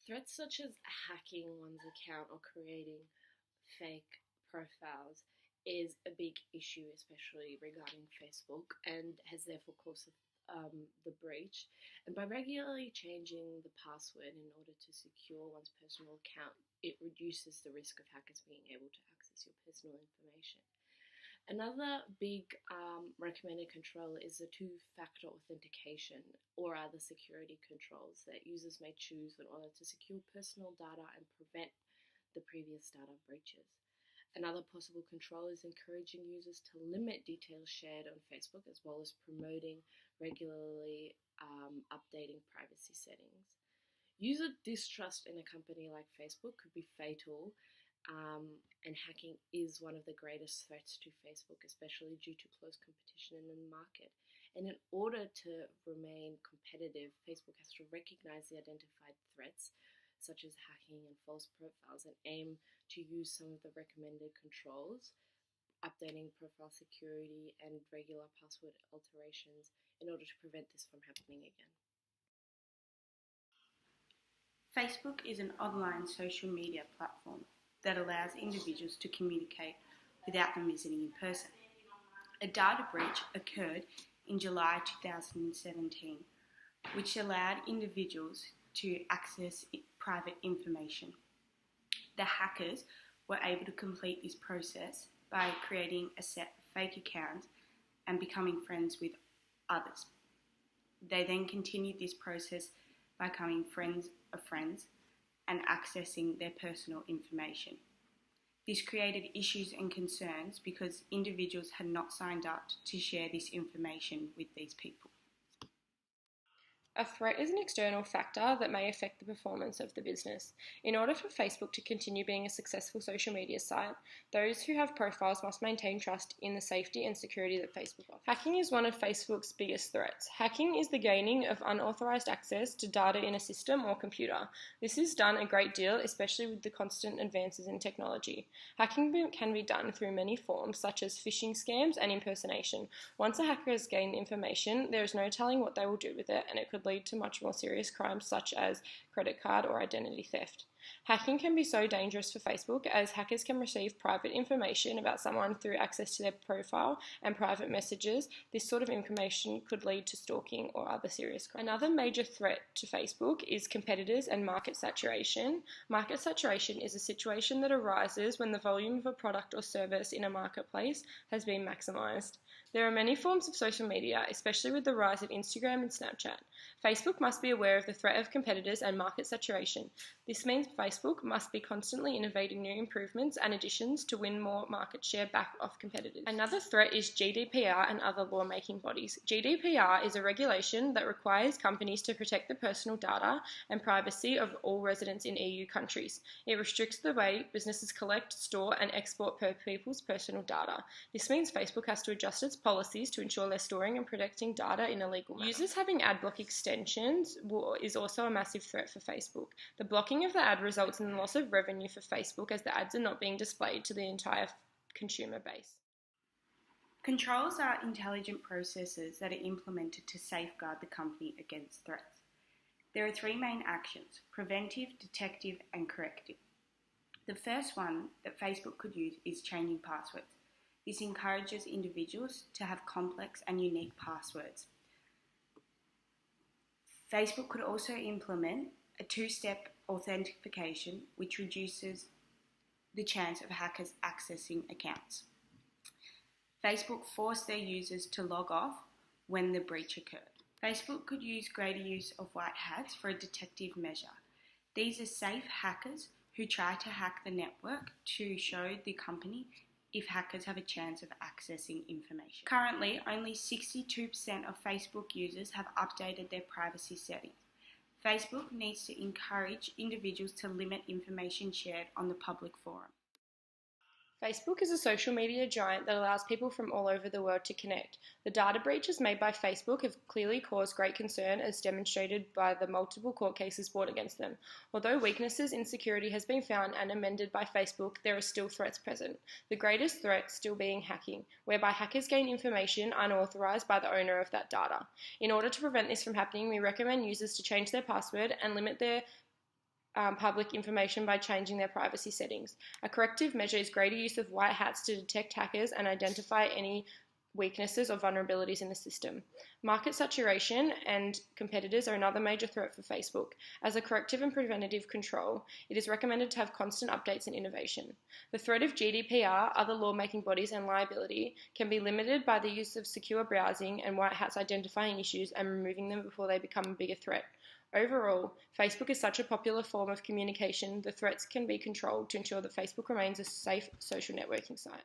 Threats such as hacking one's account or creating fake profiles is a big issue, especially regarding Facebook, and has therefore caused the breach. And by regularly changing the password in order to secure one's personal account, it reduces the risk of hackers being able to access your personal information. Another big recommended control is the two-factor authentication or other security controls that users may choose in order to secure personal data and prevent the previous data breaches. Another possible control is encouraging users to limit details shared on Facebook, as well as promoting regularly updating privacy settings. User distrust in a company like Facebook could be fatal, and hacking is one of the greatest threats to Facebook, especially due to close competition in the market. And in order to remain competitive, Facebook has to recognize the identified threats, such as hacking and false profiles, and aim to use some of the recommended controls, updating profile security and regular password alterations in order to prevent this from happening again. Facebook is an online social media platform that allows individuals to communicate without them visiting in person. A data breach occurred in July 2017, which allowed individuals to access private information. The hackers were able to complete this process by creating a set of fake accounts and becoming friends with others. They then continued this process by becoming friends of friends and accessing their personal information. This created issues and concerns because individuals had not signed up to share this information with these people. A threat is an external factor that may affect the performance of the business. In order for Facebook to continue being a successful social media site, those who have profiles must maintain trust in the safety and security that Facebook offers. Hacking is one of Facebook's biggest threats. Hacking is the gaining of unauthorized access to data in a system or computer. This is done a great deal, especially with the constant advances in technology. Hacking can be done through many forms, such as phishing scams and impersonation. Once a hacker has gained information, there is no telling what they will do with it, and it could lead to much more serious crimes such as credit card or identity theft. Hacking can be so dangerous for Facebook as hackers can receive private information about someone through access to their profile and private messages. This sort of information could lead to stalking or other serious crimes. Another major threat to Facebook is competitors and market saturation. Market saturation is a situation that arises when the volume of a product or service in a marketplace has been maximized. There are many forms of social media, especially with the rise of Instagram and Snapchat. Facebook must be aware of the threat of competitors and market saturation. This means Facebook must be constantly innovating new improvements and additions to win more market share back off competitors. Another threat is GDPR and other lawmaking bodies. GDPR is a regulation that requires companies to protect the personal data and privacy of all residents in EU countries. It restricts the way businesses collect, store, and export people's personal data. This means Facebook has to adjust its policies to ensure they're storing and protecting data in a legal manner. Users having ad block extensions is also a massive threat for Facebook. The blocking of the ad results in the loss of revenue for Facebook as the ads are not being displayed to the entire consumer base. Controls are intelligent processes that are implemented to safeguard the company against threats. There are three main actions: preventive, detective, and corrective. The first one that Facebook could use is changing passwords. This encourages individuals to have complex and unique passwords. Facebook could also implement a two-step authentication, which reduces the chance of hackers accessing accounts. Facebook forced their users to log off when the breach occurred. Facebook could use greater use of white hats for a detective measure. These are safe hackers who try to hack the network to show the company if hackers have a chance of accessing information. Currently, only 62% of Facebook users have updated their privacy settings. Facebook needs to encourage individuals to limit information shared on the public forum. Facebook is a social media giant that allows people from all over the world to connect. The data breaches made by Facebook have clearly caused great concern, as demonstrated by the multiple court cases brought against them. Although weaknesses in security has been found and amended by Facebook, there are still threats present. The greatest threat still being hacking, whereby hackers gain information unauthorized by the owner of that data. In order to prevent this from happening, we recommend users to change their password and limit their public information by changing their privacy settings. A corrective measure is greater use of white hats to detect hackers and identify any weaknesses or vulnerabilities in the system. Market saturation and competitors are another major threat for Facebook. As a corrective and preventative control, it is recommended to have constant updates and innovation. The threat of GDPR, other lawmaking bodies, and liability can be limited by the use of secure browsing and white hats identifying issues and removing them before they become a bigger threat. Overall, Facebook is such a popular form of communication, the threats can be controlled to ensure that Facebook remains a safe social networking site.